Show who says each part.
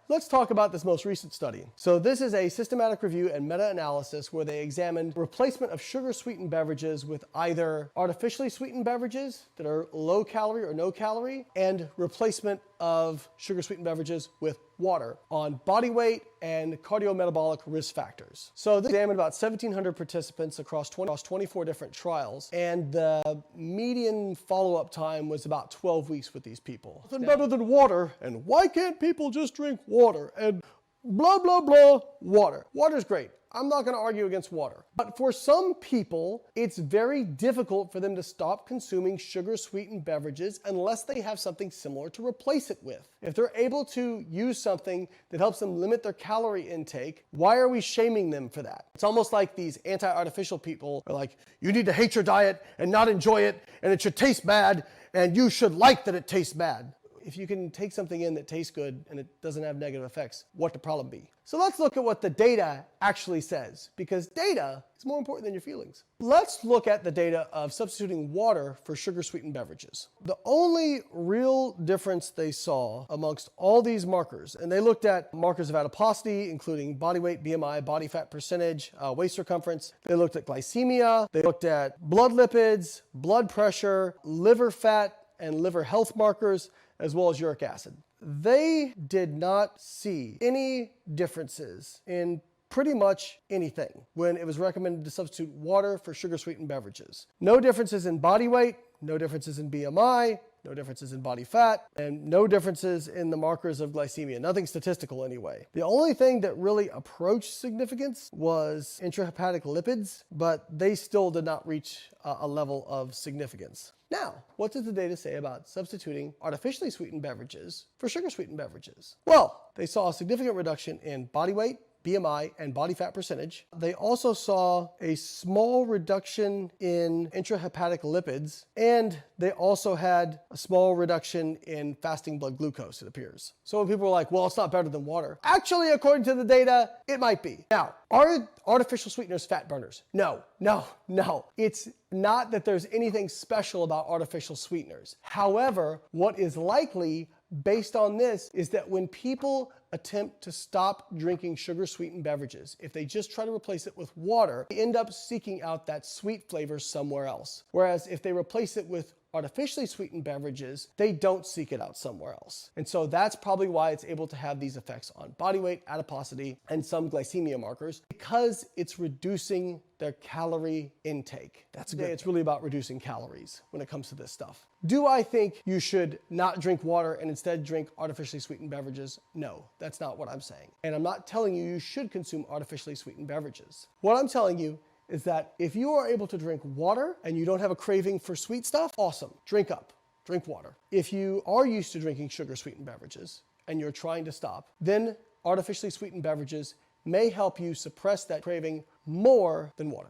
Speaker 1: let's talk about this most recent study. So this is a systematic review and meta-analysis where they examined replacement of sugar-sweetened beverages with either artificially sweetened beverages that are low calorie or no calorie, and replacement of sugar-sweetened beverages with water on body weight and cardiometabolic risk factors. So they examined about 1,700 participants across 24 different trials, and the median follow-up time was about 12 weeks with these people. Nothing better than water, and why can't people just drink water? And blah, blah, blah, water. Water's great. I'm not going to argue against water. But for some people, it's very difficult for them to stop consuming sugar-sweetened beverages unless they have something similar to replace it with. If they're able to use something that helps them limit their calorie intake, why are we shaming them for that? It's almost like these anti-artificial people are like, you need to hate your diet and not enjoy it, and it should taste bad, and you should like that it tastes bad. If you can take something in that tastes good and it doesn't have negative effects, what the problem be? So let's look at what the data actually says, because data is more important than your feelings. Let's look at the data of substituting water for sugar-sweetened beverages. The only real difference they saw amongst all these markers, and they looked at markers of adiposity, including body weight, BMI, body fat percentage, waist circumference. They looked at glycemia. They looked at blood lipids, blood pressure, liver fat, and liver health markers, as well as uric acid. They did not see any differences in pretty much anything when it was recommended to substitute water for sugar-sweetened beverages. No differences in body weight, no differences in BMI, no differences in body fat, and no differences in the markers of glycemia. Nothing statistical anyway. The only thing that really approached significance was intrahepatic lipids, but they still did not reach a level of significance. Now, what does the data say about substituting artificially sweetened beverages for sugar-sweetened beverages? Well, they saw a significant reduction in body weight, BMI, and body fat percentage. They also saw a small reduction in intrahepatic lipids, and they also had a small reduction in fasting blood glucose, it appears. So when people were like, well, it's not better than water. Actually, according to the data, it might be. Now, are artificial sweeteners fat burners? No, no, no. It's not that there's anything special about artificial sweeteners. However, what is likely based on this is that when people attempt to stop drinking sugar-sweetened beverages, if they just try to replace it with water, they end up seeking out that sweet flavor somewhere else. Whereas if they replace it with artificially sweetened beverages, they don't seek it out somewhere else. And so that's probably why it's able to have these effects on body weight, adiposity, and some glycemia markers, because it's reducing their calorie intake. That's good. It's really about reducing calories when it comes to this stuff. Do I think you should not drink water and instead drink artificially sweetened beverages? No, that's not what I'm saying. And I'm not telling you you should consume artificially sweetened beverages. What I'm telling you is that if you are able to drink water and you don't have a craving for sweet stuff, awesome, drink up, drink water. If you are used to drinking sugar-sweetened beverages and you're trying to stop, then artificially sweetened beverages may help you suppress that craving more than water.